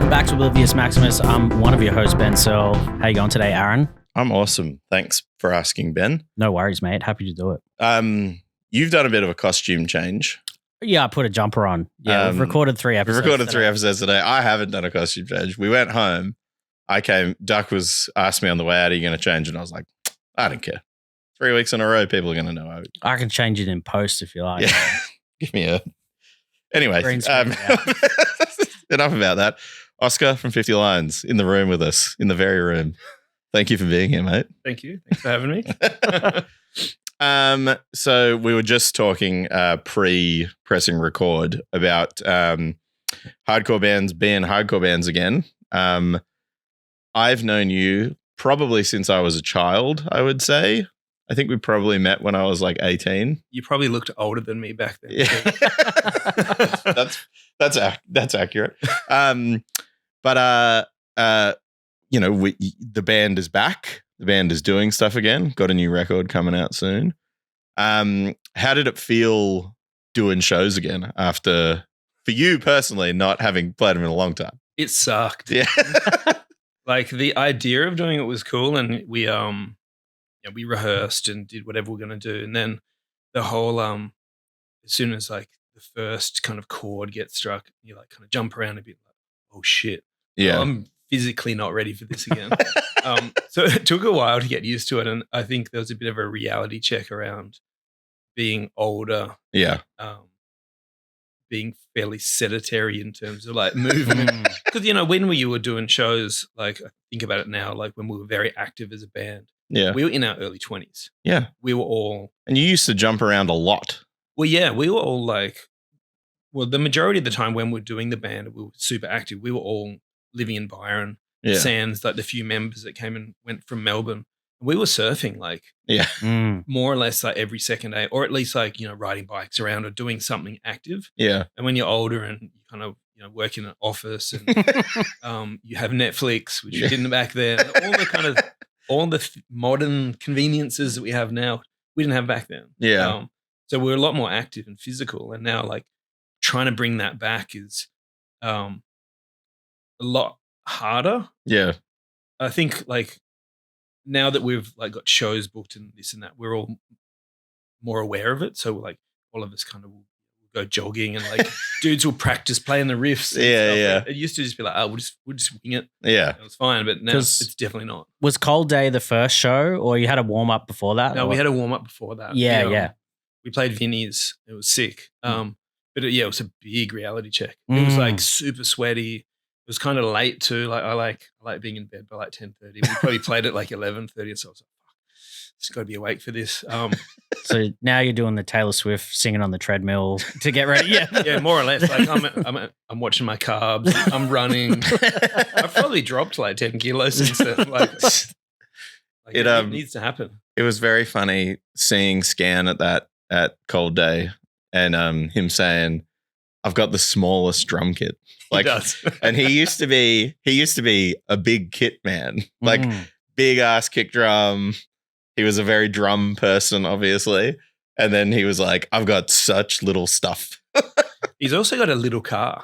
Welcome back to Oblivious Maximus. I'm one of your hosts, Ben Searle. How you going today, Aaron? I'm awesome. Thanks for asking, Ben. No worries, mate. Happy to do it. You've done a bit of a costume change. Yeah, I put a jumper on. Yeah, we've recorded 3 episodes. We've recorded 3 episodes today. I haven't done a costume change. We went home. Duck asked me on the way out, are you going to change? And I was like, I don't care. 3 weeks in a row, people are going to know. I can change it in post if you like. Yeah. Give me a... Anyway, Green screen, enough about that. Oscar from 50 Lines in the room with us, in the very room. Thank you for being here, mate. Thank you. Thanks for having me. So we were just talking pre-pressing record about hardcore bands being hardcore bands again. I've known you probably since I was a child, I would say. I think we probably met when I was like 18. You probably looked older than me back then. Yeah. that's accurate. But the band is back. The band is doing stuff again. Got a new record coming out soon. How did it feel doing shows again after, for you personally, not having played them in a long time? It sucked. Yeah. Like the idea of doing it was cool, and we rehearsed and did whatever we're gonna do, and then the whole as soon as like the first kind of chord gets struck, you like kind of jump around a bit like, oh shit. Yeah. I'm physically not ready for this again. So it took a while to get used to it, and I think there was a bit of a reality check around being older. Yeah. Being fairly sedentary in terms of like movement. Because, when you were doing shows, like I think about it now, like when we were very active as a band, Yeah. we were in our early 20s. Yeah. We were all... And you used to jump around a lot. Well, yeah, we were all the majority of the time when we were doing the band, we were super active. We were all living in Byron, Sands, like the few members that came and went from Melbourne. We were surfing more or less like every second day, or at least like, riding bikes around or doing something active. Yeah. And when you're older and you kind of, work in an office and you have Netflix, which you didn't back then, all the modern conveniences that we have now, we didn't have back then. Yeah. So we're a lot more active and physical. And now like trying to bring that back is a lot harder. Yeah. I think like, now that we've like got shows booked and this and that, we're all more aware of it. So like all of us kind of will go jogging and like dudes will practice playing the riffs. And stuff. Yeah. It used to just be like, we'll just wing it. Yeah. It was fine, but now it's definitely not. Was Cold Day the first show, or you had a warm up before that? No, we had a warm up before that. Yeah. We played Vinny's. It was sick. But it was a big reality check. It was like super sweaty. It was kind of late too. Like I like being in bed by like 10:30. We probably played at like 11:30, so I was like, fuck, just got to be awake for this. So now you're doing the Taylor Swift singing on the treadmill to get ready. Yeah, more or less. Like I'm watching my carbs. I'm running. I've probably dropped like 10 kilos since then. It needs to happen. It was very funny seeing Scan at Cold Day and him saying, I've got the smallest drum kit. Like, he does. And he used to be a big kit man, like big ass kick drum. He was a very drum person, obviously. And then he was like, I've got such little stuff. He's also got a little car.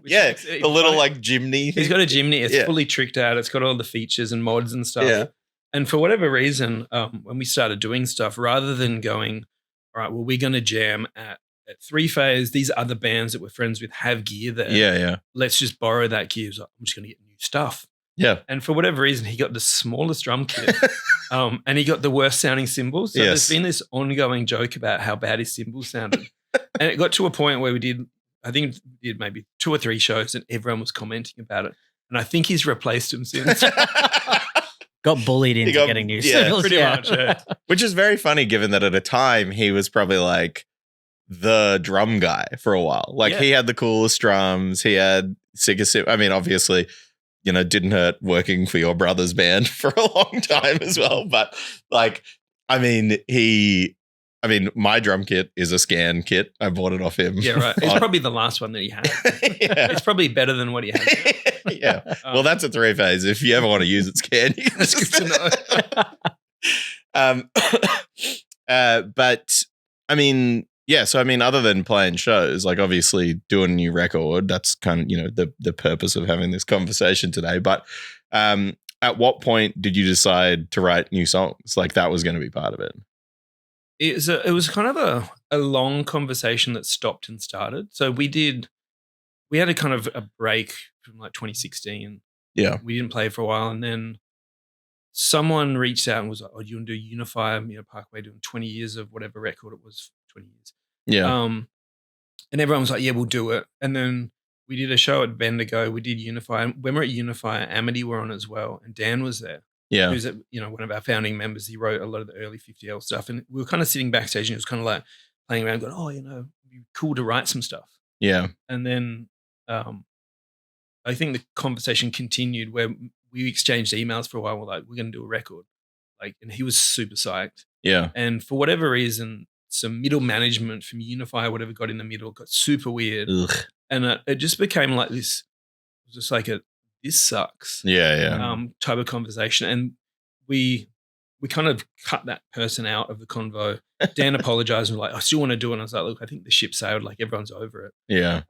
Yeah. A little like Jimny. He's got a Jimny. It's fully tricked out. It's got all the features and mods and stuff. Yeah. And for whatever reason, when we started doing stuff, rather than going, all right, well, we're going to jam at 3 Phase, these other bands that we're friends with have gear there. Yeah. Let's just borrow that gear. Like, I'm just going to get new stuff. Yeah. And for whatever reason, he got the smallest drum kit and he got the worst sounding cymbals. So there's been this ongoing joke about how bad his cymbals sounded. And it got to a point where we did maybe 2 or 3 shows and everyone was commenting about it. And I think he's replaced them since. Got bullied into getting new cymbals. Pretty much, yeah. Which is very funny given that at a time he was probably like the drum guy for a while. Like he had the coolest drums. He had sickest. I mean, obviously, didn't hurt working for your brother's band for a long time as well. But like, my drum kit is a Scan kit. I bought it off him. Yeah, right. It's probably the last one that he had. It's probably better than what he had. Yeah. Well, that's a 3 Phase. If you ever want to use it, Scan. That's good to know. But I mean, Yeah, so I mean, other than playing shows, like obviously doing a new record, that's kind of, the purpose of having this conversation today. But at what point did you decide to write new songs? Like that was going to be part of it? It was kind of a long conversation that stopped and started. So we had a kind of a break from like 2016. Yeah. We didn't play for a while, and then someone reached out and was like, "Oh, do you want to do Unify, Parkway, doing 20 years of whatever record it was, 20 years." Yeah. And everyone was like, "Yeah, we'll do it." And then we did a show at Bendigo. We did Unify. And when we're at Unify, Amity were on as well, and Dan was there. Yeah. Who's one of our founding members. He wrote a lot of the early 50L stuff, and we were kind of sitting backstage, and he was kind of like playing around, going, "Oh, it'd be cool to write some stuff." Yeah. And then I think the conversation continued where we exchanged emails for a while. We're like, "We're going to do a record," and he was super psyched. Yeah. And for whatever reason, some middle management from Unify or whatever got in the middle, got super weird. Ugh. And it just became like this, it was just like this sucks. Yeah. Type of conversation. And we kind of cut that person out of the convo. Dan apologized and was like, "I still want to do it." And I was like, "Look, I think the ship sailed, like everyone's over it." Yeah.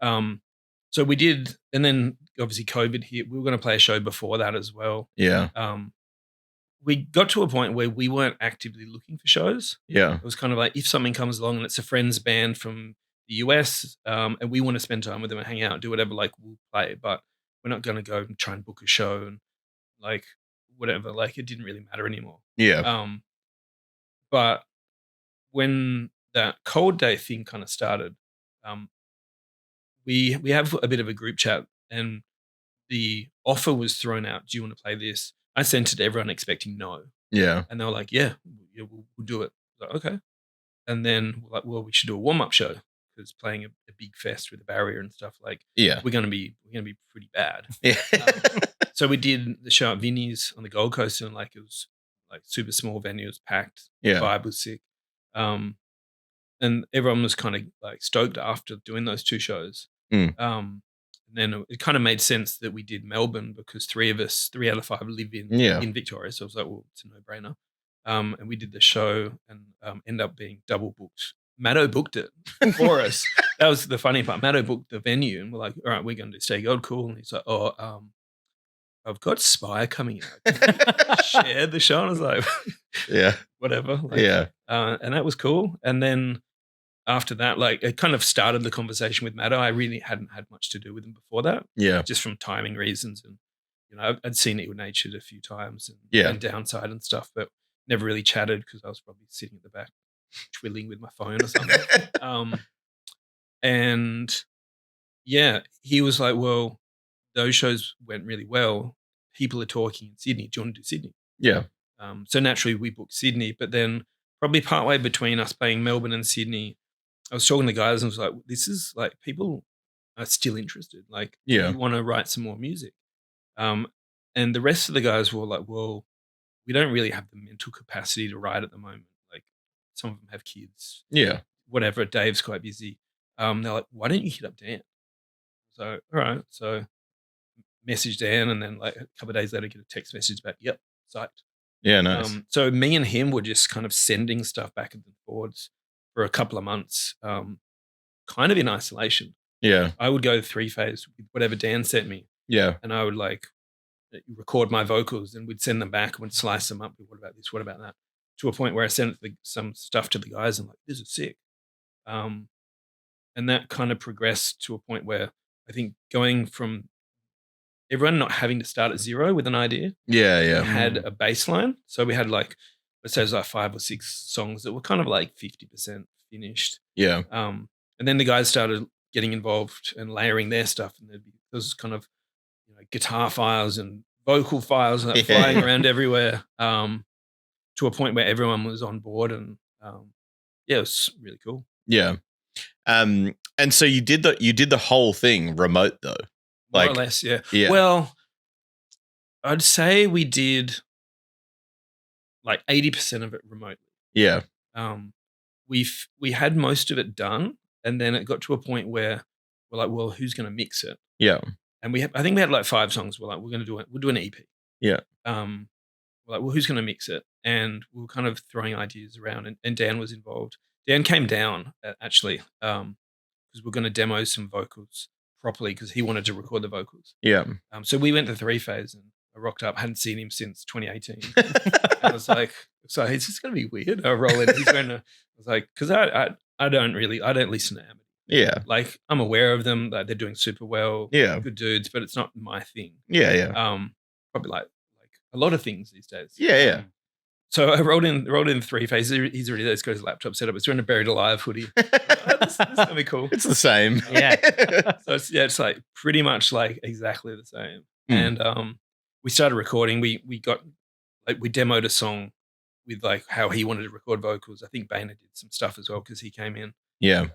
So we did, and then obviously COVID hit. We were going to play a show before that as well. Yeah. We got to a point where we weren't actively looking for shows. Yeah. It was kind of like if something comes along and it's a friend's band from the US, and we want to spend time with them and hang out and do whatever, like we'll play, but we're not going to go and try and book a show and like whatever. Like it didn't really matter anymore. Yeah. But when that Cold Day thing kind of started, we have a bit of a group chat, and the offer was thrown out. "Do you want to play this?" I sent it to everyone expecting no. Yeah. And they were like, "Yeah, we'll do it." I was like, "Okay." And then we're like, "Well, we should do a warm-up show because playing a big fest with a barrier and stuff, like Yeah. we're gonna be pretty bad." Yeah. So we did the show at Vinny's on the Gold Coast, and like it was like super small venue, it was packed. Yeah. The vibe was sick. And everyone was kind of like stoked after doing those two shows. And then it kind of made sense that we did Melbourne because 3 out of 5 live in Victoria. So I was like, well, it's a no-brainer. And we did the show and ended up being double booked. Matto booked it for us. That was the funny part. Matto booked the venue, and we're like, "All right, we're going to do Stay Gold, cool." And he's like, "Oh, I've got Spire coming out." Share the show. And I was like, Yeah. Whatever. Like, Yeah. And that was cool. And then after that, like it kind of started the conversation with Matto. I really hadn't had much to do with him before that. Yeah. Just from timing reasons. And, I'd seen Ill Natured a few times and Downside and stuff, but never really chatted because I was probably sitting at the back twiddling with my phone or something. And yeah, he was like, "Well, those shows went really well. People are talking in Sydney. Do you want to do Sydney?" Yeah. So naturally we booked Sydney, but then probably partway between us playing Melbourne and Sydney, I was talking to guys and was like, "This is like people are still interested. Like, Yeah. you want to write some more music." And the rest of the guys were like, "Well, we don't really have the mental capacity to write at the moment. Like, some of them have kids, Yeah. whatever. Dave's quite busy." They're like, "Why don't you hit up Dan?" So, all right. So, message Dan, and then like a couple of days later, get a text message back. "Yep, psyched." Yeah. Nice. So me and him were just kind of sending stuff back and forwards for a couple of months, kind of in isolation. Yeah. I would go 3-phase with whatever Dan sent me, Yeah. and I would like record my vocals, and we'd send them back and we'd slice them up. What about this? What about that? To a point where I sent some stuff to the guys and like, "This is sick." And that kind of progressed to a point where I think going from everyone not having to start at zero with an idea, Yeah. we Yeah. had a baseline. So we had like, let's say it was like 5 or 6 songs that were kind of like 50% finished. Yeah. And then the guys started getting involved and layering their stuff, and there was kind of guitar files and vocal files like flying around everywhere, to a point where everyone was on board, and yeah, it was really cool. Yeah. And so you did the whole thing remote though. More Like, or less, yeah. yeah. Well, I'd say we did like 80% of it remotely. Yeah. We had most of it done, and then it got to a point where we're like, "Well, who's going to mix it?" Yeah. And I think we had like 5 songs. We're like, "We're going to do it. We'll do an EP." Yeah. We're like, "Well, who's going to mix it?" And we were kind of throwing ideas around, and Dan was involved. Dan came down actually because we're going to demo some vocals properly because he wanted to record the vocals. Yeah. So we went to 3-phase and I rocked up. Hadn't seen him since 2018. I was like, so is this going to be weird? I roll in. He's going to. I was like, because I don't listen to Amity. Yeah. Like I'm aware of them. Like they're doing super well. Yeah. Good dudes, but it's not my thing. Yeah. Yeah. Probably like a lot of things these days. Yeah. Yeah. So I rolled in 3-phase. He's already there. He's got his laptop set up. It's wearing a Buried Alive hoodie. This is gonna be cool. It's the same. Yeah. So it's like pretty much like exactly the same. And we started recording. We got like we demoed a song with like how he wanted to record vocals. I think Boehner did some stuff as well because he came in. Yeah.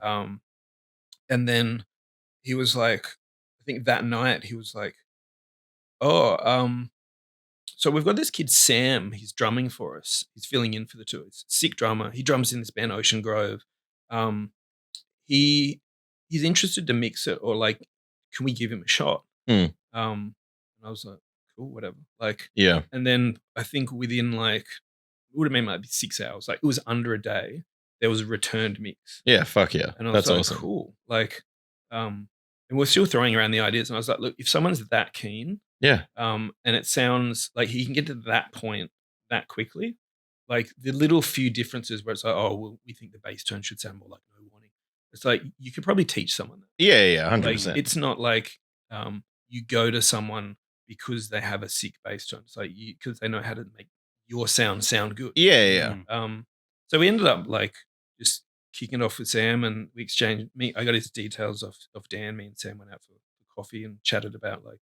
And then he was like, I think that night he was like, so we've got this kid, Sam. He's drumming for us. He's filling in for the tour. He's a sick drummer. He drums in this band, Ocean Grove. He's interested to mix it, or like, can we give him a shot? And I was like, cool, whatever. Like, yeah. And then I think within like, it would have been like 6 hours. Like it was under a day. There was a returned mix. Yeah, fuck yeah. And I was That's like, awesome. Cool. Like, and we're still throwing around the ideas. And I was like, look, if someone's that keen, yeah, and it sounds like he can get to that point that quickly, like the little few differences where it's like, oh, well, we think the bass tone should sound more like No Warning. It's like you could probably teach someone that. Yeah, 100%. Like, it's not like you go to someone because they have a sick bass tone. It's like because they know how to make your sound good. Yeah. So we ended up like just kicking it off with Sam, and we exchanged. I got his details off Dan. Me and Sam went out for coffee and chatted about like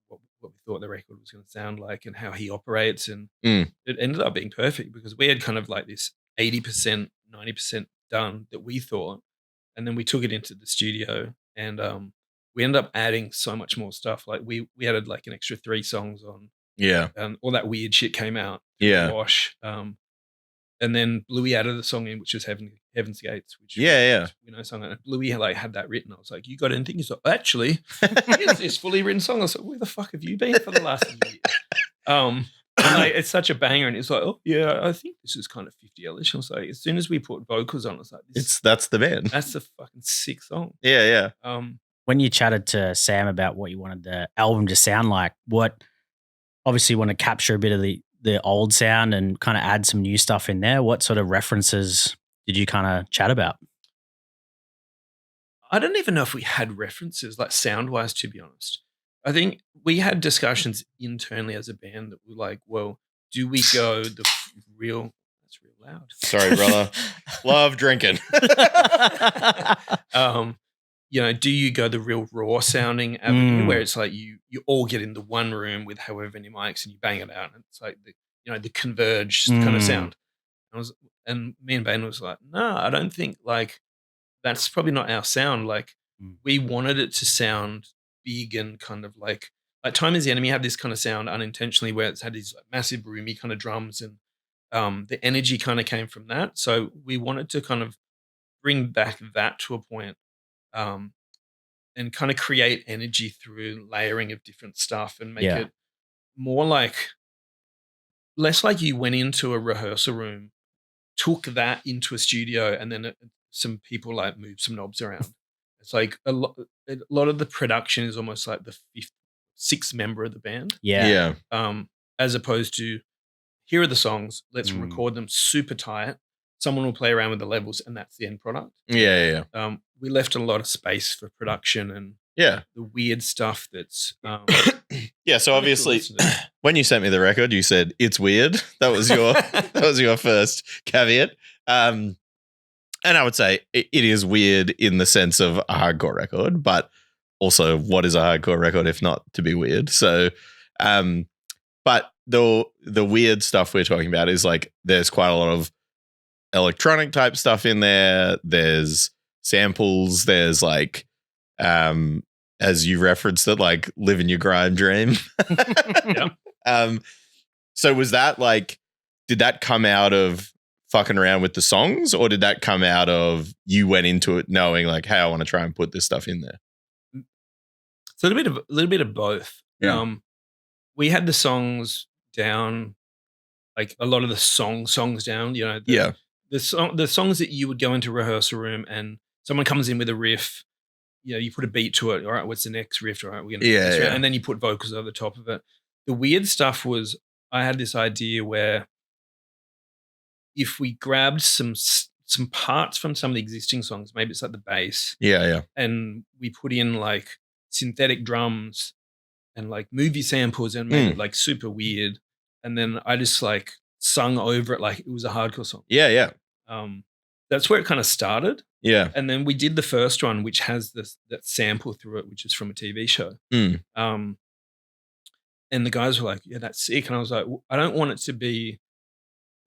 what we thought the record was going to sound like and how he operates, and it ended up being perfect because we had kind of like this 80%, 90% done that we thought, and then we took it into the studio and we ended up adding so much more stuff. Like we added like an extra 3 songs on. Yeah. All that weird shit came out. Yeah. Wash. And then Bluey added a song in, which was Heaven's Gates. Which song. And Bluey like had that written. I was like, you got anything? He's like, actually, here's this fully written song. I was like, where the fuck have you been for the last year? And like, it's such a banger. And it's like, oh yeah, I think this is kind of 50-ish. I was like, as soon as we put vocals on, I was like, that's the band. That's a fucking sick song. Yeah. When you chatted to Sam about what you wanted the album to sound like, obviously you want to capture a bit of the old sound and kind of add some new stuff in there. What sort of references did you kind of chat about? I don't even know if we had references like sound-wise, to be honest. I think we had discussions internally as a band that were like, well, do we go the real... That's real loud. Sorry, brother. Love drinking. Do you go the real raw sounding avenue where it's like you all get in the one room with however many mics and you bang it out and it's like the converged kind of sound. And me and Bain was like, no, I don't think like that's probably not our sound. Like we wanted it to sound big and kind of like Time Is the Enemy had this kind of sound unintentionally where it's had these like massive roomy kind of drums and the energy kind of came from that. So we wanted to kind of bring back that to a point. And kind of create energy through layering of different stuff and make it more like less like you went into a rehearsal room, took that into a studio, and then some people like moved some knobs around. It's like a lot of the production is almost like the 6th member of the band. Yeah. As opposed to here are the songs, let's record them super tight. Someone will play around with the levels, and that's the end product. Yeah. We left a lot of space for production and the weird stuff that's yeah. So obviously, when you sent me the record, you said it's weird. That was your first caveat. And I would say it is weird in the sense of a hardcore record, but also what is a hardcore record if not to be weird? So, but the weird stuff we're talking about is like there's quite a lot of electronic type stuff in there. There's samples. There's like, as you referenced it, like living your grime dream. So was that like, did that come out of fucking around with the songs, or did that come out of you went into it knowing like, hey, I want to try and put this stuff in there? So a little bit of both. Yeah. We had the songs down, like a lot of the songs down. the songs that you would go into rehearsal room and someone comes in with a riff, you put a beat to it. All right, what's the next riff? All right, we're gonna do this, and then you put vocals over the top of it. The weird stuff was I had this idea where if we grabbed some parts from some of the existing songs, maybe it's like the bass, and we put in like synthetic drums and like movie samples and made it like super weird, and then I just like sung over it like it was a hardcore song. That's where it kind of started. And then we did the first one, which has that sample through it, which is from a TV show. And the guys were like, yeah, that's sick. And I was like, I don't want it to be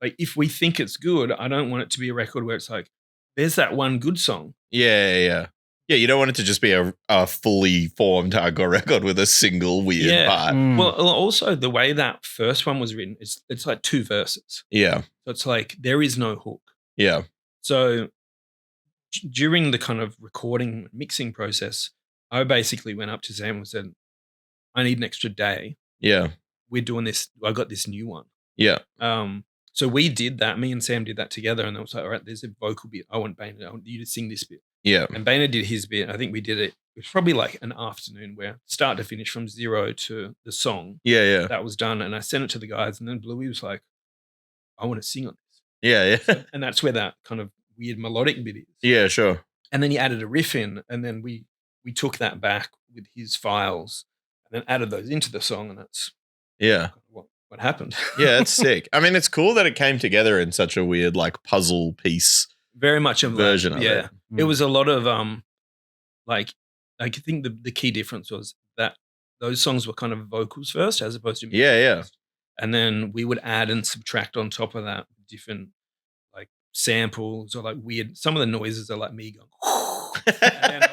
like, if we think it's good, I don't want it to be a record where it's like, there's that one good song. Yeah, you don't want it to just be a fully formed hardcore record with a single weird part. Well, also the way that first one was written, it's like 2 verses. So it's like there is no hook. So during the kind of recording mixing process, I basically went up to Sam and said, I need an extra day. We're doing this. I got this new one. So we did that. Me and Sam did that together. And I was like, all right, there's a vocal bit. I want you to sing this bit. And Boehner did his bit. I think we did it. It was probably like an afternoon where start to finish from 0 to the song. That was done. And I sent it to the guys. And then Bluey was like, I want to sing on this. So, and that's where that kind of weird melodic bit is. And then he added a riff in. And then we took that back with his files and then added those into the song. And that's what happened. It's sick. I mean, it's cool that it came together in such a weird like puzzle piece. Very much a version of it. It was a lot of like I think the key difference was that those songs were kind of vocals first as opposed to music first. And then we would add and subtract on top of that different like samples or like weird. Some of the noises are like me going and then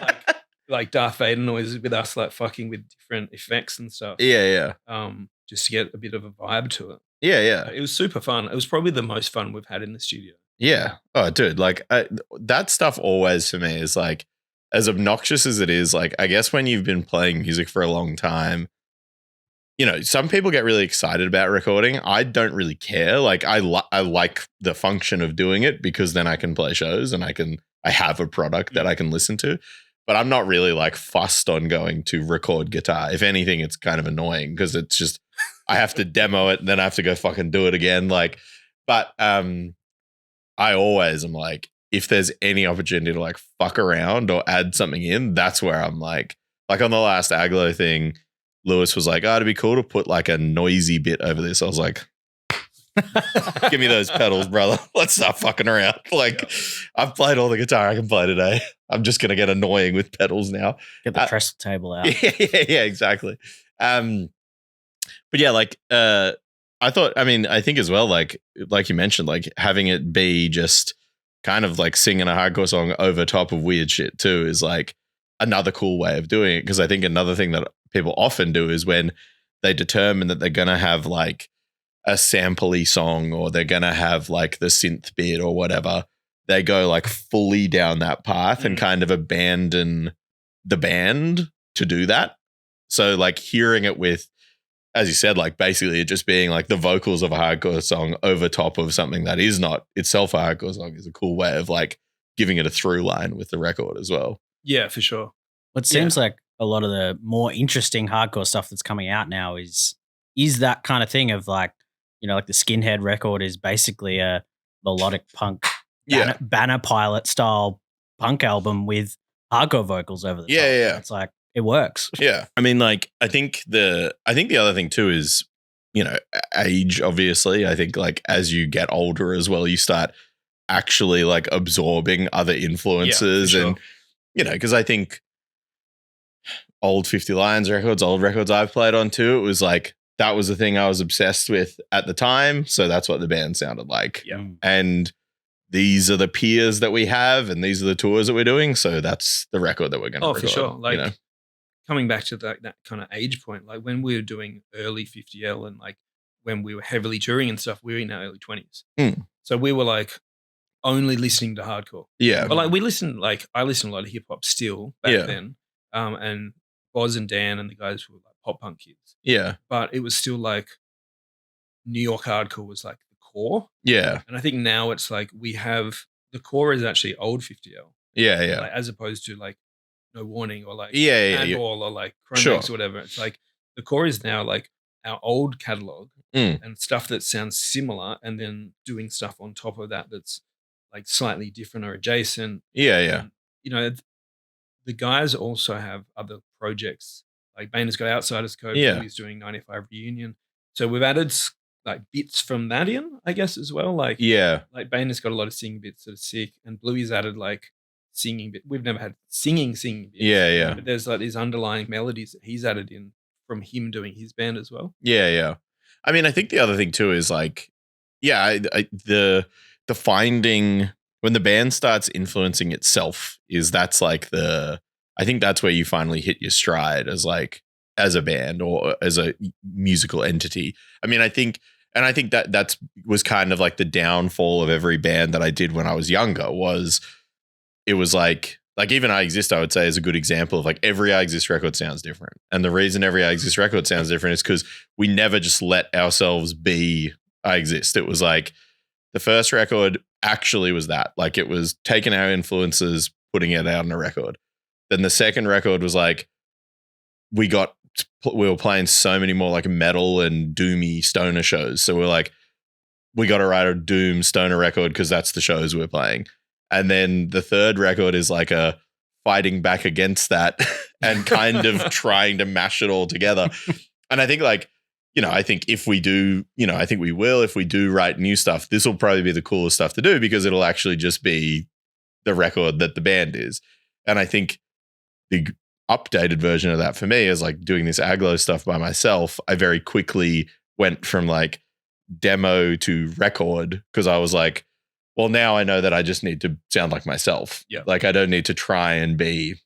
like Darth Vader noises with us like fucking with different effects and stuff. Just to get a bit of a vibe to it. It was super fun. It was probably the most fun we've had in the studio. Oh, dude, like that stuff always for me is like, as obnoxious as it is, like I guess when you've been playing music for a long time, some people get really excited about recording. I don't really care. Like I like the function of doing it because then I can play shows and I have a product that I can listen to. But I'm not really like fussed on going to record guitar. If anything, it's kind of annoying because it's just I have to demo it and then I have to go fucking do it again. But I always am like, if there's any opportunity to like fuck around or add something in, that's where I'm like on the last Aglo thing, Lewis was like, it'd be cool to put like a noisy bit over this. I was like, give me those pedals, brother. Let's stop fucking around. Like I've played all the guitar I can play today. I'm just going to get annoying with pedals now. Get the trestle table out. Yeah, exactly. But yeah, like I think as well, like you mentioned, like having it be just kind of like singing a hardcore song over top of weird shit too is like another cool way of doing it. Because I think another thing that people often do is when they determine that they're going to have like a sampley song or they're going to have like the synth bit or whatever, they go like fully down that path and kind of abandon the band to do that. So like hearing it with, as you said, like basically it just being like the vocals of a hardcore song over top of something that is not itself a hardcore song is a cool way of like giving it a through line with the record as well. Yeah, for sure. It seems like a lot of the more interesting hardcore stuff that's coming out now is that kind of thing of like, like the Skinhead record is basically a melodic punk banner pilot style punk album with hardcore vocals over the top. It's like, it works. Yeah. I mean, like, I think the other thing too is, age, obviously. I think like as you get older as well, you start actually like absorbing other influences and, because I think old 50 Lions records, old records I've played on too, it was like, that was the thing I was obsessed with at the time. So that's what the band sounded like. Yeah. And these are the peers that we have and these are the tours that we're doing. So that's the record that we're going to record. For sure. Like coming back to that kind of age point, like when we were doing early 50L and like when we were heavily touring and stuff, we were in our early 20s. So we were like only listening to hardcore. Yeah. But like I listened a lot of hip hop still back then. And Boz and Dan and the guys were like pop punk kids. Yeah. But it was still like New York hardcore was like the core. Yeah. And I think now it's like we have the core is actually old 50L. Yeah, yeah. Like, as opposed to like No Warning or like Handball or like Chromex or whatever. It's like the core is now like our old catalog and stuff that sounds similar, and then doing stuff on top of that that's like slightly different or adjacent. Yeah, yeah. And, you know, the guys also have other projects. Like Bane has got Outsiders Code. Yeah. He's doing 95 Reunion. So we've added like bits from that in, I guess, as well. Like, like Bane has got a lot of singing bits that are sick, and Bluey's added like singing bit. We've never had singing bits. Yeah, yeah. But there's like these underlying melodies that he's added in from him doing his band as well. Yeah, yeah. I mean, I think the other thing too is like, the finding when the band starts influencing itself that's like I think that's where you finally hit your stride as a band or as a musical entity. I mean, I think that was kind of like the downfall of every band that I did when I was younger. It was like even I Exist, I would say, is a good example of like every I Exist record sounds different. And the reason every I Exist record sounds different is because we never just let ourselves be I Exist. It was like the first record actually was that. Like it was taking our influences, putting it out on a record. Then the second record was like, we were playing so many more like metal and doomy stoner shows. So we're like, we got to write a doom stoner record because that's the shows we're playing. And then the third record is like a fighting back against that and kind of trying to mash it all together. And I think I think if we do, I think we will, if we do write new stuff, this will probably be the coolest stuff to do because it'll actually just be the record that the band is. And I think the updated version of that for me is like doing this Aglo stuff by myself. I very quickly went from like demo to record because I was like, well, now I know that I just need to sound like myself. Yeah. Like I don't need to try and be,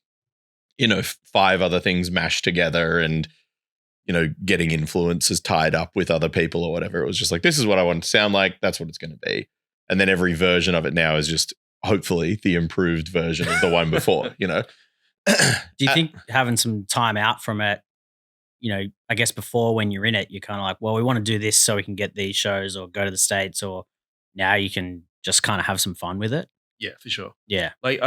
5 other things mashed together and, getting influences tied up with other people or whatever. It was just like, this is what I want to sound like. That's what it's going to be. And then every version of it now is just hopefully the improved version of the one before, Do you think having some time out from it, I guess before when you're in it, you're kind of like, well, we want to do this so we can get these shows or go to the States, or now you can just kind of have some fun with it? Yeah, for sure. Yeah. Like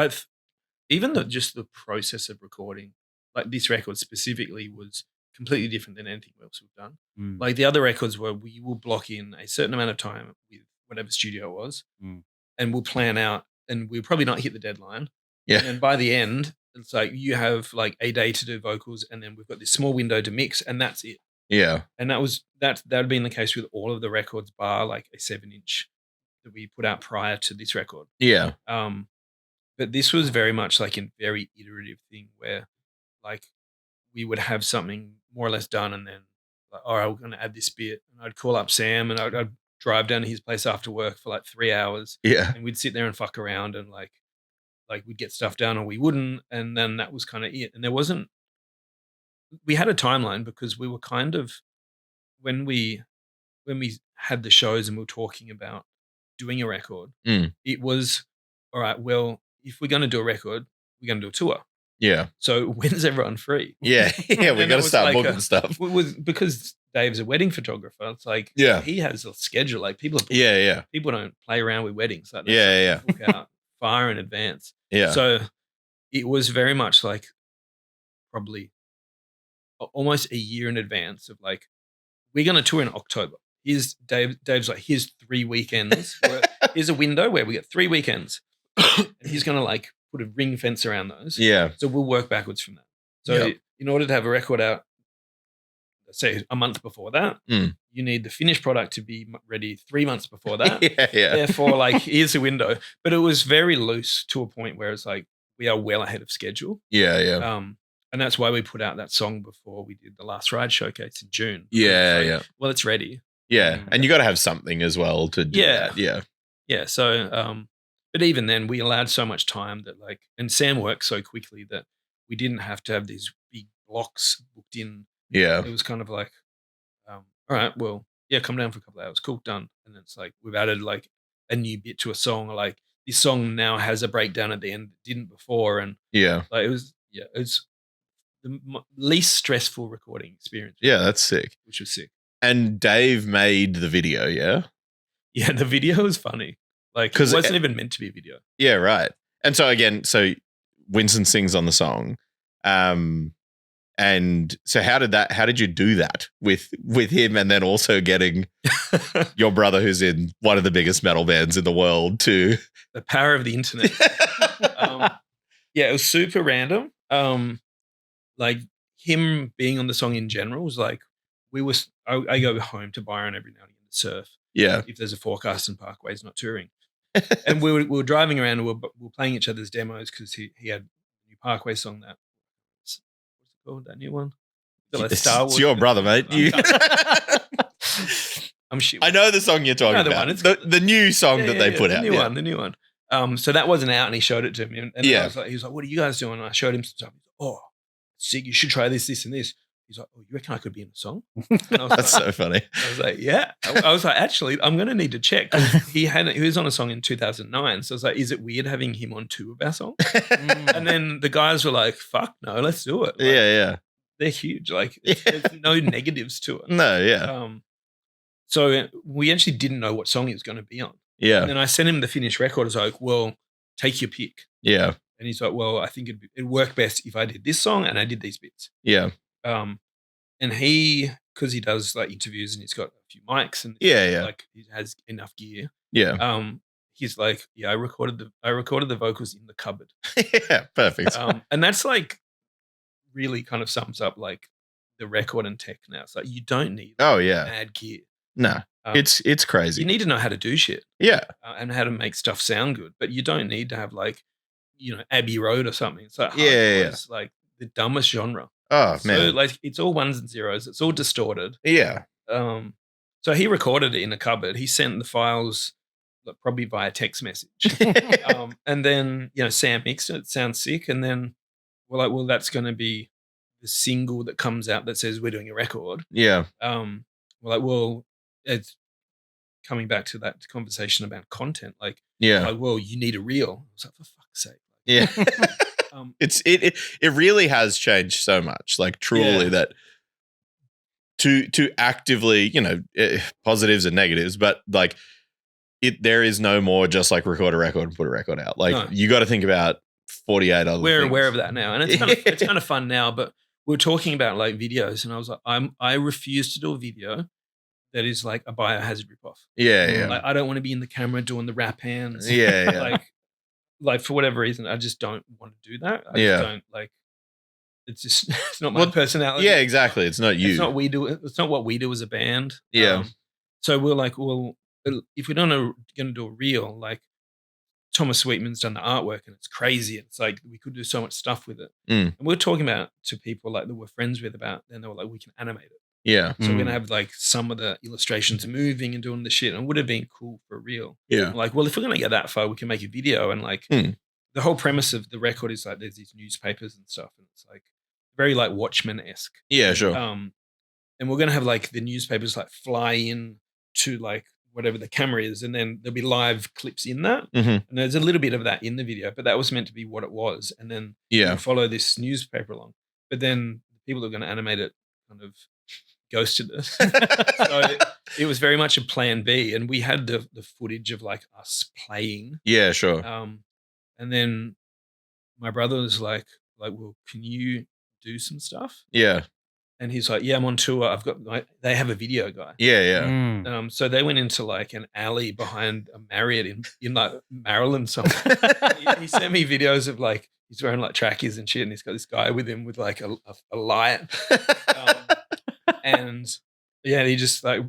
even just the process of recording, like this record specifically was completely different than anything else we've done. Like the other records where we will block in a certain amount of time with whatever studio it was and we'll plan out and we'll probably not hit the deadline. Yeah. And by the end, it's like you have like a day to do vocals and then we've got this small window to mix and that's it. Yeah. And that had been the case with all of the records bar like a 7-inch that we put out prior to this record. Yeah. But this was very much like a very iterative thing where like we would have something more or less done and then like, all right, we're going to add this bit. And I'd call up Sam and I'd drive down to his place after work for like 3 hours. Yeah. And we'd sit there and fuck around and like we'd get stuff done or we wouldn't. And then that was kind of it. And we had a timeline because we were kind of, when we had the shows and we were talking about doing a record, it was, all right, well, if we're going to do a record, we're going to do a tour. Yeah. So when's everyone free? Yeah. Yeah. We got to start like booking stuff. It was because Dave's a wedding photographer. It's like, he has a schedule. Like people don't play around with weddings. Like book out far in advance. Yeah. So it was very much like probably almost a year in advance of like, we're going to tour in October. Dave's like, here's 3 weekends. Here's a window where we get 3 weekends. And he's going to like put a ring fence around those. Yeah. So we'll work backwards from that. So in order to have a record out, let's say a month before that, you need the finished product to be ready 3 months before that. Yeah. Therefore, like, here's a window. But it was very loose to a point where it's like, we are well ahead of schedule. Yeah, yeah. And that's why we put out that song before we did the Last Ride showcase in June. Yeah, like, well, it's ready. Yeah. And you got to have something as well to do that. Yeah. Yeah. So, but even then, we allowed so much time that like, and Sam worked so quickly that we didn't have to have these big blocks booked in. Yeah. It was kind of like, all right, well, yeah, come down for a couple of hours. Cool, done. And it's like, we've added like a new bit to a song. Like this song now has a breakdown at the end that didn't before. And like it's the least stressful recording experience. Yeah, that's sick. Which was sick. And Dave made the video, yeah? Yeah, the video was funny. Like, it wasn't even meant to be a video. Yeah, right. And so again, Winston sings on the song. And so how did you do that with him, and then also getting your brother, who's in one of the biggest metal bands in the world, to the power of the internet? Yeah, it was super random. Like, him being on the song in general was like, I go home to Byron every now and again to surf. Yeah. If there's a forecast and Parkway's not touring. And we were driving around and we were playing each other's demos because he had a new Parkway song that, what's it called, that new one? Like Star Wars. It's your brother, mate. I'm shit. I know the song you're talking about. The new song that they put out. The new one. So that wasn't out, and he showed it to me. And he was like, "What are you guys doing?" And I showed him some stuff. He's like, "Oh, sick! You should try this, and this." He's like, "Oh, you reckon I could be in the song?" That's so funny. I was like, "Yeah." I was like, "Actually, I'm going to need to check." He was on a song in 2009, so I was like, "Is it weird having him on two of our songs?" And then the guys were like, "Fuck no, let's do it." Like, yeah. They're huge. Like, there's no negatives to it. No, yeah. So we actually didn't know what song he was going to be on. Yeah. And then I sent him the finished record. I was like, "Well, take your pick." Yeah. And he's like, "Well, I think it'd work best if I did this song and I did these bits." Yeah. And because he does like interviews and he's got a few mics and like he has enough gear. Yeah. He's like, "Yeah, I recorded the vocals in the cupboard." Yeah, perfect. And that's like really kind of sums up like the record and tech now. It's like, you don't need mad gear. No, it's crazy. You need to know how to do shit. Yeah. And how to make stuff sound good, but you don't need to have like, Abbey Road or something. It's like, it's like the dumbest genre. Oh, man. So like, it's all ones and zeros. It's all distorted. Yeah. So he recorded it in a cupboard. He sent the files probably via text message. And then, Sam mixed it. It sounds sick. And then we're like, well, that's going to be the single that comes out that says we're doing a record. Yeah. We're like, well, it's coming back to that conversation about content. Like, well, you need a reel. I was like, for fuck's sake. Yeah. It really has changed so much. Like, truly, that to actively, positives and negatives, but like there is no more just like record a record and put a record out. Like, you got to think about 48 other things. We're aware of that now, and it's kind of fun now. But we're talking about like videos, and I was like, I refuse to do a video that is like a Biohazard ripoff. Yeah. Like, I don't want to be in the camera doing the rap hands. Yeah. like for whatever reason, I just don't want to do that. I just don't like. It's not my personality. Yeah, exactly. It's not you. It's not we do. It's not what we do as a band. Yeah. So we're like, well, if we're going to do a reel, like Thomas Sweetman's done the artwork and it's crazy. It's like we could do so much stuff with it. And we're talking about to people like that we're friends with about, and they were like, we can animate it. Yeah. So we're going to have like some of the illustrations moving and doing the shit, and it would have been cool for a reel. Yeah. Like, well, if we're going to get that far, we can make a video. And like the whole premise of the record is like there's these newspapers and stuff, and it's like very like Watchmen-esque. Yeah, sure. And we're going to have like the newspapers like fly in to like whatever the camera is, and then there'll be live clips in that. And there's a little bit of that in the video, but that was meant to be what it was. And then you follow this newspaper along. But then the people that are going to animate it kind of ghosted us. So it was very much a plan B, and we had the footage of like us playing. Yeah, sure. And then my brother was like, well, can you do some stuff? Yeah. And he's like, yeah, I'm on tour. They have a video guy. Yeah. So they went into like an alley behind a Marriott in like Maryland somewhere. he sent me videos of like, he's wearing like trackies and shit, and he's got this guy with him with like a light. And yeah, he just like,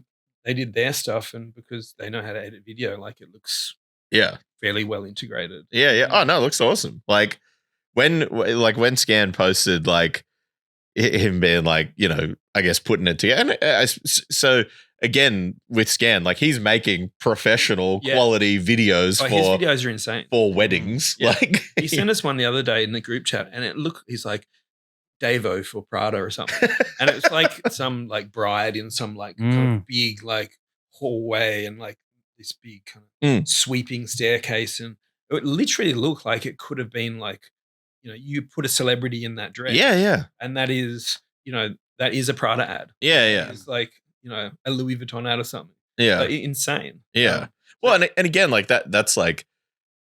they did their stuff, and because they know how to edit video, like it looks fairly well integrated. Yeah. Oh no, it looks awesome. Like when Scan posted like him being like, I guess putting it together. And so again, with Scan, like he's making professional quality videos his videos are insane for weddings. Yeah. Like he sent us one the other day in the group chat, and he's like Davo for Prada or something. And it was like some like bride in some like kind of big like hallway, and like this big kind of sweeping staircase. And it literally looked like it could have been like, you put a celebrity in that dress. Yeah. And that is, that is a Prada ad. Yeah. It's like, a Louis Vuitton ad or something. Yeah. Like, insane. Yeah. Well, and again, like that's like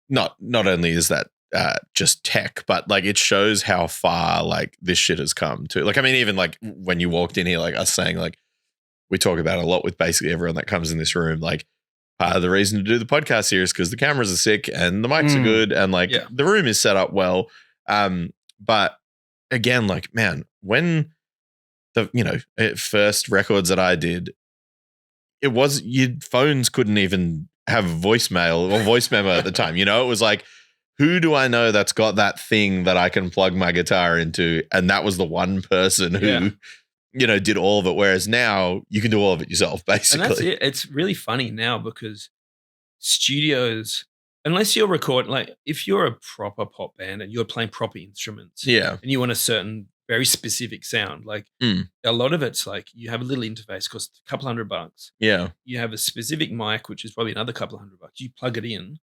not only is that just tech, but like it shows how far like this shit has come to. Like, I mean, even like when you walked in here, like us saying like we talk about it a lot with basically everyone that comes in this room. Like part of the reason to do the podcast here is because the cameras are sick and the mics are good and like the room is set up well. But again, like man, when the first records that I did, it was your phones couldn't even have voicemail or voice memo at the time. It was like, who do I know that's got that thing that I can plug my guitar into? And that was the one person who, did all of it. Whereas now you can do all of it yourself, basically. And that's it. It's really funny now because studios, unless you're recording, like if you're a proper pop band and you're playing proper instruments, and you want a certain very specific sound, like a lot of it's like you have a little interface, costs a couple $100. Yeah. You have a specific mic, which is probably another couple $100. You plug it in, and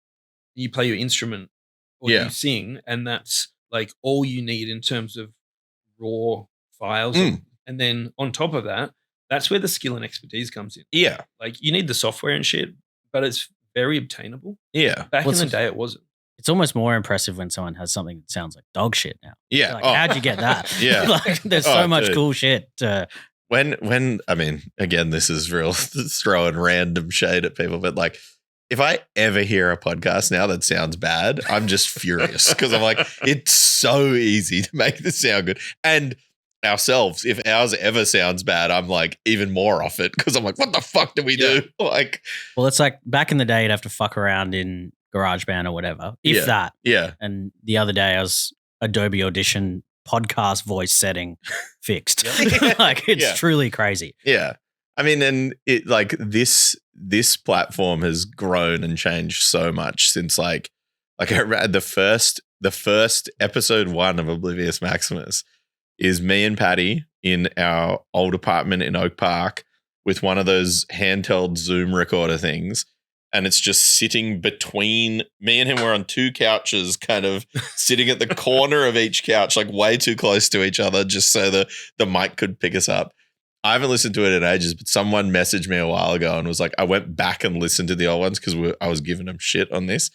you play your instrument or you sing, and that's like all you need in terms of raw files. And then on top of that, that's where the skill and expertise comes in. Yeah. Like you need the software and shit, but it's very obtainable. Yeah. Back in the day, it wasn't. It's almost more impressive when someone has something that sounds like dog shit now. Yeah. Like, how'd you get that? Yeah. Like, there's so much cool shit. When I mean, again, this is real throwing random shade at people, but like, if I ever hear a podcast now that sounds bad, I'm just furious because I'm like, it's so easy to make this sound good. And ourselves, if ours ever sounds bad, I'm like even more off it because I'm like, what the fuck do we do? Like, well, it's like back in the day, you'd have to fuck around in GarageBand or whatever, if that. Yeah. And the other day, I was Adobe Audition podcast voice setting fixed. Like it's truly crazy. Yeah. I mean, and it like this platform has grown and changed so much since like I read the first episode 1 of Oblivious Maximus is me and Patty in our old apartment in Oak Park with one of those handheld Zoom recorder things. And it's just sitting between me and him. We're on 2 couches, kind of sitting at the corner of each couch, like way too close to each other, just so the mic could pick us up. I haven't listened to it in ages, but someone messaged me a while ago and was like, I went back and listened to the old ones because I was giving them shit on this.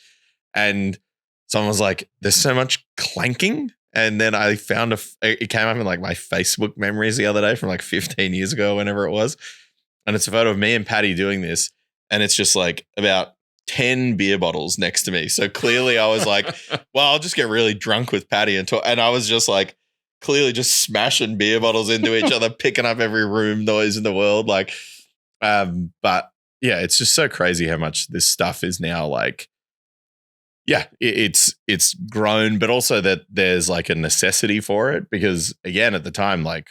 And someone was like, there's so much clanking. And then I found it came up in like my Facebook memories the other day from like 15 years ago, whenever it was. And it's a photo of me and Patty doing this. And it's just like about 10 beer bottles next to me. So clearly I was like, well, I'll just get really drunk with Patty and talk. And I was just like clearly just smashing beer bottles into each other, picking up every room noise in the world. Like, but yeah, it's just so crazy how much this stuff is now like, yeah, it's grown, but also that there's like a necessity for it because again, at the time, like,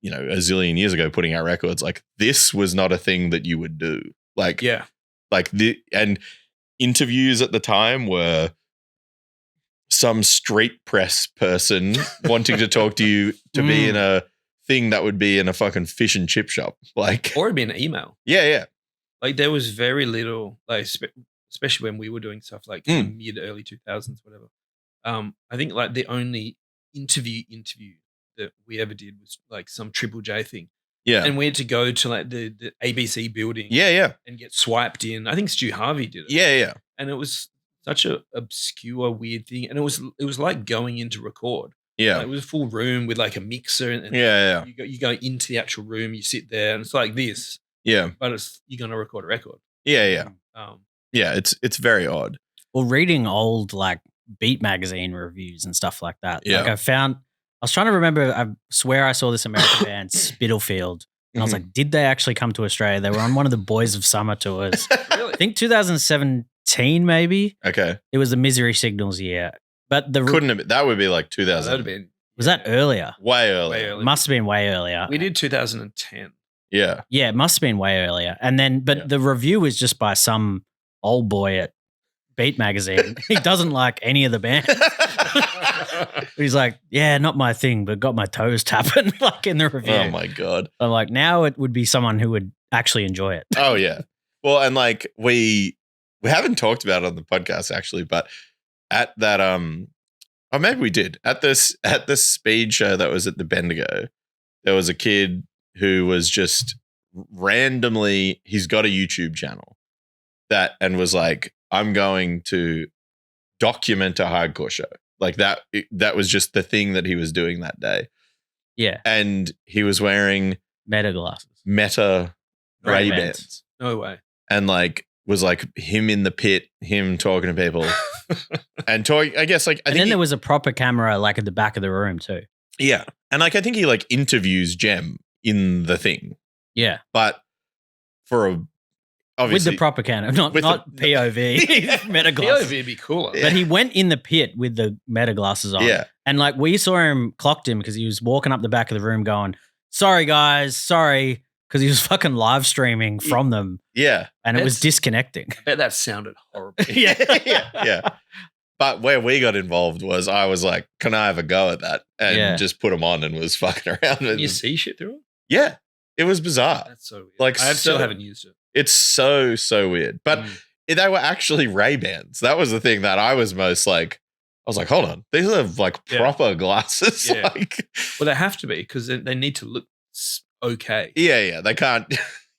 a zillion years ago, putting out records, like this was not a thing that you would do. Like, and interviews at the time were some street press person wanting to talk to you to be in a thing that would be in a fucking fish and chip shop, like, or it'd be an email. Yeah. Like there was very little, like, especially when we were doing stuff like mid early 2000s, whatever. I think like the only interview that we ever did was like some Triple J thing. Yeah. And we had to go to like the ABC building. Yeah. And get swiped in. I think Stu Harvey did it. Yeah. And it was such a obscure, weird thing. And it was like going in to record. Yeah. Like, it was a full room with like a mixer. And You go into the actual room, you sit there, and it's like this. Yeah. But you're going to record a record. Yeah. Yeah, it's very odd. Well, reading old like Beat magazine reviews and stuff like that. Yeah. Like I was trying to remember, I swear I saw this American band, Spitalfield. And I was like, did they actually come to Australia? They were on one of the Boys of Summer tours. Really? I think 2017 maybe. Okay. It was the Misery Signals year. But couldn't have been, that would be like 2000. That would have been. Was that earlier? Way earlier. Must have been way earlier. We did 2010. Yeah. Yeah, it must have been way earlier. And then, but the review was just by some old boy at Beat magazine. He doesn't like any of the bands. He's like, yeah, not my thing, but got my toes tapping like in the review. Oh my God. I'm like, now it would be someone who would actually enjoy it. Oh yeah. Well, and like we haven't talked about it on the podcast actually, but at that or maybe we did. At this speed show that was at the Bendigo, there was a kid who was just randomly, he's got a YouTube channel. that and was like, I'm going to document a hardcore show. Like that was just the thing that he was doing that day. Yeah. And he was wearing Meta glasses. Meta Ray-Bans. No way. And like was like him in the pit, him talking to people and talking, I guess like, And then there was a proper camera like at the back of the room too. Yeah. And like, I think he like interviews Jem in the thing, Yeah. but for a, obviously with the proper camera, not POV. Meta glasses. POV would be cooler. But he went in the pit with the meta glasses on. Yeah. And like we saw him, clocked him because he was walking up the back of the room going, sorry guys, sorry. Because he was fucking live streaming from them. Yeah. And it was disconnecting. I bet that sounded horrible. Yeah. But where we got involved was I was like, can I have a go at that? And just put them on and was fucking around. Can you see shit through it? Yeah. It was bizarre. That's so weird. Like, I still haven't used it. It's so weird. But they were actually Ray-Bans. That was the thing that I was most like, I was like, hold on. These are like proper glasses. Yeah. Like, well, they have to be because they need to look okay. Yeah. They can't,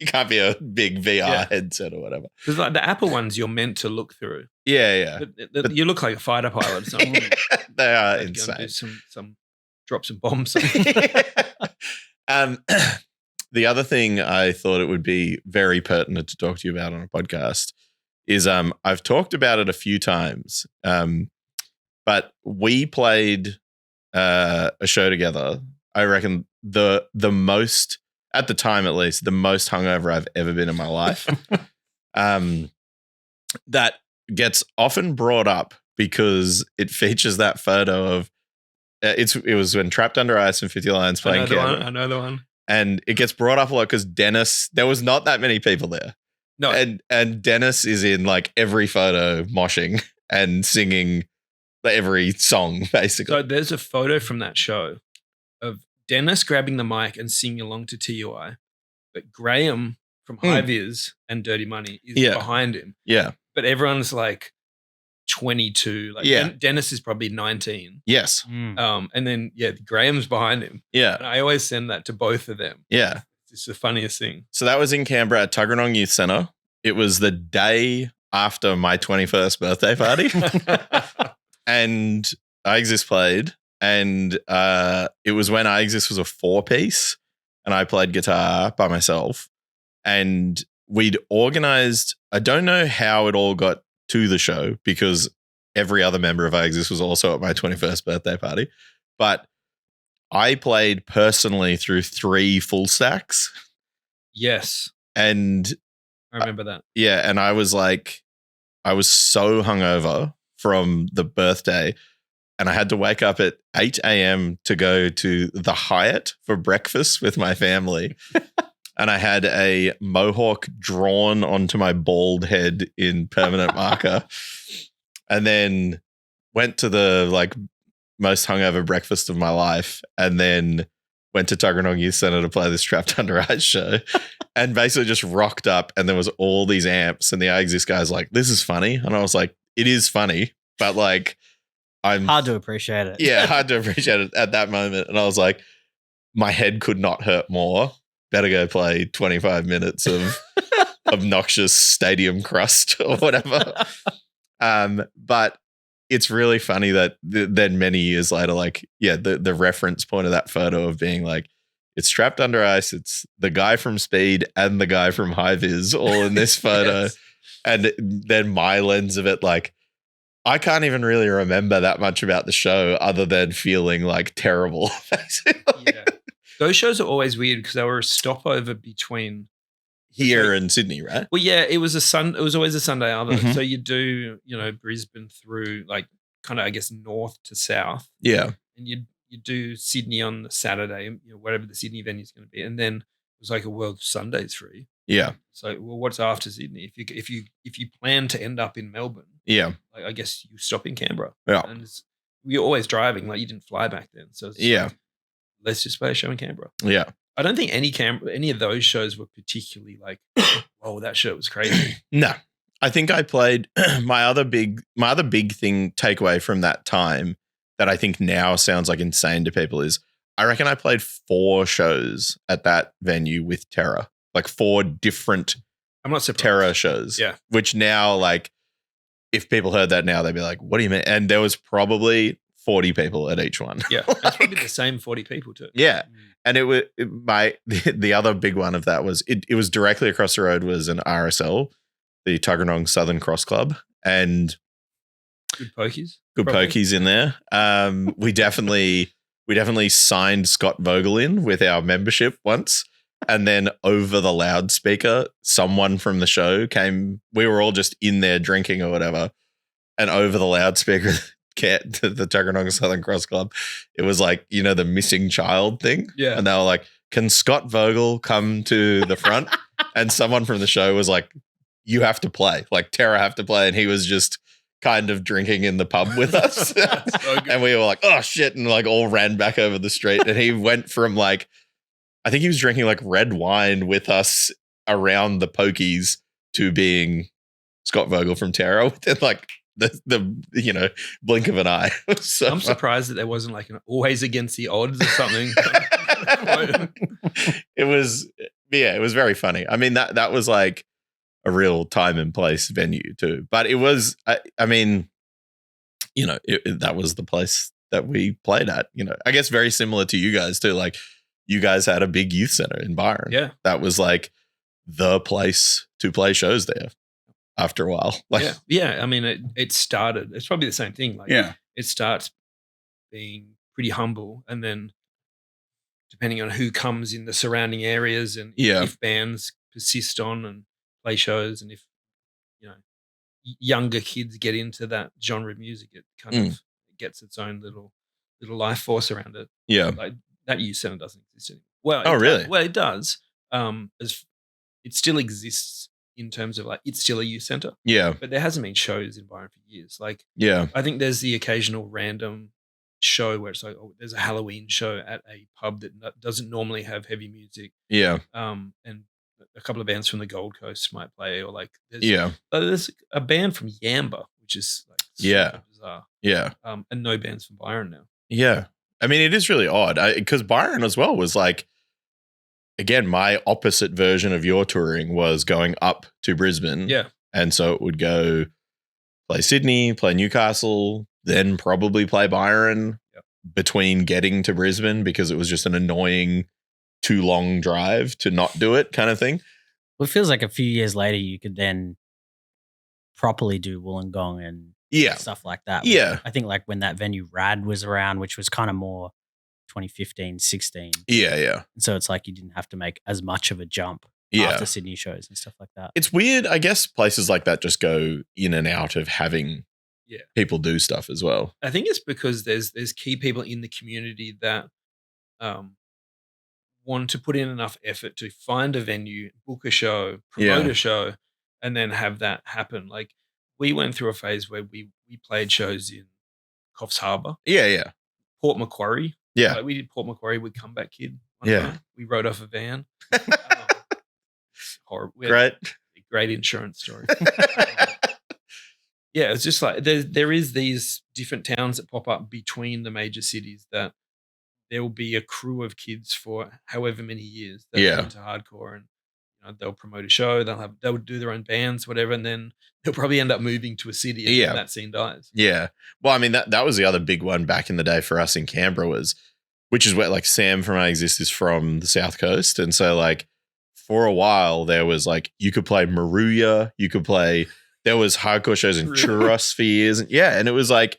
you can't be a big VR headset or whatever. Because like the Apple ones, you're meant to look through. Yeah. But you look like a fighter pilot or something. They are insane. Do drop some bombs. The other thing I thought it would be very pertinent to talk to you about on a podcast is I've talked about it a few times, but we played a show together. I reckon the most, at the time at least, the most hungover I've ever been in my life. That gets often brought up because it features that photo of it was when Trapped Under Ice and 50 Lions playing Canberra. I know the one. And it gets brought up a lot because Dennis, there was not that many people there. No. And Dennis is in like every photo moshing and singing every song, basically. So there's a photo from that show of Dennis grabbing the mic and singing along to TUI, but Graham from High Vis and Dirty Money is behind him. Yeah. But everyone's like 22. Like Dennis is probably 19. Yes. And then Graham's behind him. Yeah. And I always send that to both of them. Yeah. It's the funniest thing. So that was in Canberra at Tuggeranong Youth Centre. It was the day after my 21st birthday party. And I Exist played. And it was when I Exist was a 4-piece and I played guitar by myself. And we'd organized, I don't know how it all got to the show because every other member of I Exist was also at my 21st birthday party. But I played personally through 3 full stacks. Yes. And I remember that. Yeah. And I was like, I was so hungover from the birthday and I had to wake up at 8 a.m. to go to the Hyatt for breakfast with my family. And I had a mohawk drawn onto my bald head in permanent marker. And then went to the like most hungover breakfast of my life. And then went to Tuggeranong Youth Centre to play this Trapped Under Ice show. And basically just rocked up and there was all these amps. And the I Exist guy's like, this is funny. And I was like, it is funny. But like, I'm hard to appreciate it. Yeah, hard to appreciate it at that moment. And I was like, my head could not hurt more. Better go play 25 minutes of obnoxious stadium crust or whatever. But it's really funny that then many years later, like, the reference point of that photo of being like, it's Trapped Under Ice, it's the guy from Speed and the guy from High Vis all in this photo. Yes. And then my lens of it, like, I can't even really remember that much about the show other than feeling like terrible. Basically. Yeah. Those shows are always weird because they were a stopover between here and Sydney, right? Well, yeah, it was always a Sunday other. Mm-hmm. So you do, Brisbane through like kind of, I guess, north to south. Yeah. And you do Sydney on the Saturday, whatever the Sydney venue is going to be. And then it was like a World Sunday's free. Yeah. So, well, what's after Sydney? If you plan to end up in Melbourne, like, I guess you stop in Canberra. Yeah. And you're always driving, like you didn't fly back then. So like, let's just play a show in Canberra. Yeah. I don't think any of those shows were particularly like, whoa, that show was crazy. No. I think I played my other big takeaway from that time that I think now sounds like insane to people is I reckon I played 4 shows at that venue with Terra, like 4 different I'm not surprised. Terror shows. Yeah. Which now, like, if people heard that now, they'd be like, what do you mean? And there was probably 40 people at each one. Yeah. It's probably the same 40 people too. Yeah. And the other big one of that was it was directly across the road was an RSL, the Tuggeranong Southern Cross Club. And good pokies. Good probably. pokies in there. We definitely signed Scott Vogel in with our membership once. And then over the loudspeaker, someone from the show came. We were all just in there drinking or whatever. And over the loudspeaker, the Tuggeranong Southern Cross Club, it was like, you know, the missing child thing. Yeah. And they were like, can Scott Vogel come to the front? And someone from the show was like, you have to play. Like, Tara have to play. And he was just kind of drinking in the pub with us. So and we were like, oh, shit. And like all ran back over the street. And he went from like, I think he was drinking like red wine with us around the pokies to being Scott Vogel from Terra within like the you know, blink of an eye. So I'm surprised that there wasn't like an always against the odds or something. it was very funny. I mean, that was like a real time and place venue too. But it was, I mean, you know, that was the place that we played at, you know, I guess very similar to you guys too. Like, you guys had a big youth center in Byron. Yeah. That was like the place to play shows there after a while. Like, yeah. I mean, it started, it's probably the same thing. Like, it starts being pretty humble, and then depending on who comes in the surrounding areas and if bands persist on and play shows, and if, you know, younger kids get into that genre of music, it kind of gets its own little life force around it. Yeah. Like, that youth center doesn't exist anymore. Well, oh, really? Well, it does. As it still exists in terms of like, it's still a youth center. Yeah. But there hasn't been shows in Byron for years. Like, yeah, I think there's the occasional random show where it's like, oh, there's a Halloween show at a pub that doesn't normally have heavy music. Yeah. And a couple of bands from the Gold Coast might play, or like, there's a band from Yamba, which is like super bizarre. Yeah. And no bands from Byron now. Yeah. I mean, it is really odd because Byron as well was like, again, my opposite version of your touring was going up to Brisbane. Yeah. And so it would go play Sydney, play Newcastle, then probably play Byron between getting to Brisbane, because it was just an annoying, too long drive to not do it kind of thing. Well, it feels like a few years later you could then properly do Wollongong and stuff like that. Yeah. I think like when that venue Rad was around, which was kind of more 2015, 16. Yeah, yeah. So it's like you didn't have to make as much of a jump after Sydney shows and stuff like that. It's weird. I guess places like that just go in and out of having people do stuff as well. I think it's because there's key people in the community that want to put in enough effort to find a venue, book a show, promote a show, and then have that happen. Like, we went through a phase where we played shows in Coffs Harbour. Yeah, yeah. Port Macquarie. Yeah. Like, we did Port Macquarie with Comeback Kid. Yeah. We rode off a van. Horrible. Great insurance story. Yeah, it's just like there is these different towns that pop up between the major cities that there will be a crew of kids for however many years that are into hardcore, and you know, they'll promote a show, they'll do their own bands, whatever, and then they'll probably end up moving to a city and that scene dies. Yeah. Well, I mean, that was the other big one back in the day for us in Canberra, which is where like Sam from I Exist is from the South Coast. And so like for a while there was like, you could play Maruya, there was hardcore shows in Churros for years. And it was like,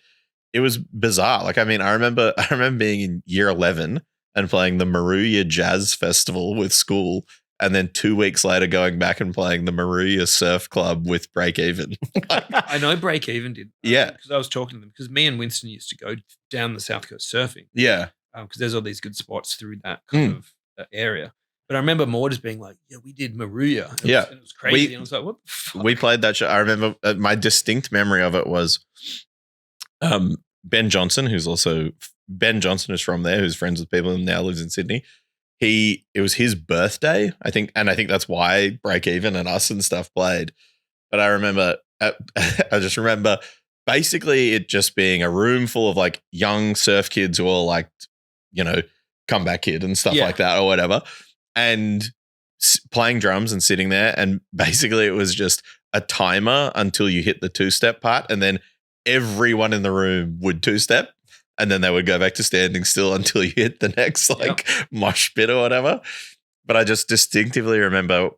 it was bizarre. Like, I mean, I remember being in year 11 and playing the Maruya Jazz Festival with school. And then 2 weeks later going back and playing the Maruya Surf Club with Break Even. I know Break Even did. Because I was talking to them. Because me and Winston used to go down the South Coast surfing. Yeah. Because there's all these good spots through that kind of area. But I remember more just being like, yeah, we did Maruya. It was crazy. And I was like, what the fuck? We played that show. I remember my distinct memory of it was Ben Johnson, Ben Johnson is from there, who's friends with people and now lives in Sydney. It was his birthday, I think, and I think that's why Break Even and us and stuff played. But I just remember basically it just being a room full of like young surf kids who all like, you know, Comeback Kid and stuff like that or whatever. And playing drums and sitting there, and basically it was just a timer until you hit the 2-step part, and then everyone in the room would 2-step, and then they would go back to standing still until you hit the next mosh pit or whatever. But I just distinctively remember,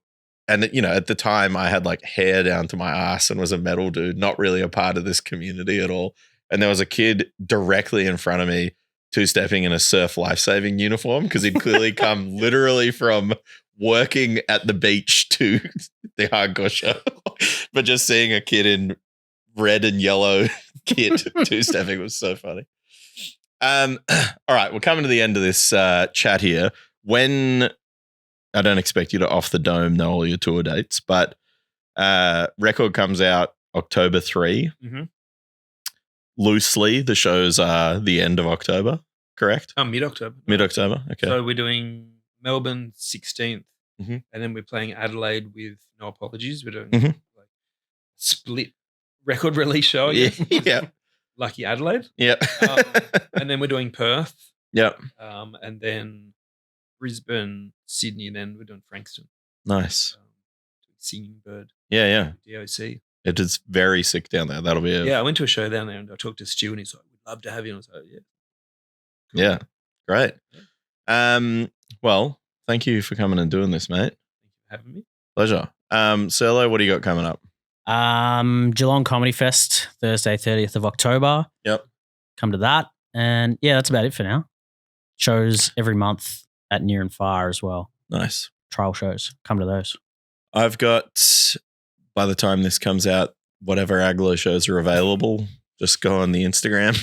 and at the time I had like hair down to my ass and was a metal dude, not really a part of this community at all. And there was a kid directly in front of me 2-stepping in a surf lifesaving uniform because he'd clearly come literally from working at the beach to the hardcore show. But just seeing a kid in red and yellow kit 2-stepping was so funny. All right, we're coming to the end of this chat here. When I don't expect you to off the dome know all your tour dates, but record comes out October 3. Mm-hmm. Loosely, the shows are the end of October, correct? Mid-October. Mid-October, okay. So we're doing Melbourne 16th, mm-hmm. and then we're playing Adelaide with No Apologies. We're doing mm-hmm. like split record release show. Yeah. Lucky Adelaide. Yeah. And then we're doing Perth. Yep. And then Brisbane, Sydney, and then we're doing Frankston. Nice. Singing Bird. Yeah. DOC. It is very sick down there. That'll be I went to a show down there and I talked to Stu and he's like, we'd love to have you. And I was like, yeah. Cool. Yeah. Great. Well, thank you for coming and doing this, mate. Thank you for having me. Pleasure. Serlo, what do you got coming up? Geelong Comedy Fest, Thursday, 30th of October. Yep. Come to that. And yeah, that's about it for now. Shows every month at Near and Far as well. Nice. Trial shows. Come to those. I've got, by the time this comes out, whatever Aglo shows are available. Just go on the Instagram.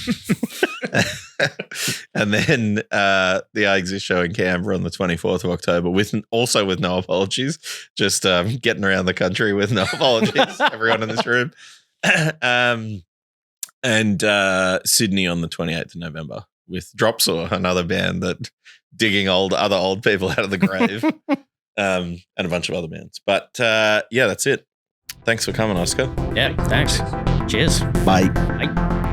And then the I Exist show in Canberra on the 24th of October, with No Apologies. Just getting around the country with No Apologies, everyone in this room. And Sydney on the 28th of November with Dropsaw, another band that digging other old people out of the grave. And a bunch of other bands. But yeah, that's it. Thanks for coming, Oscar. Yeah, thanks. Cheers. Bye. Bye.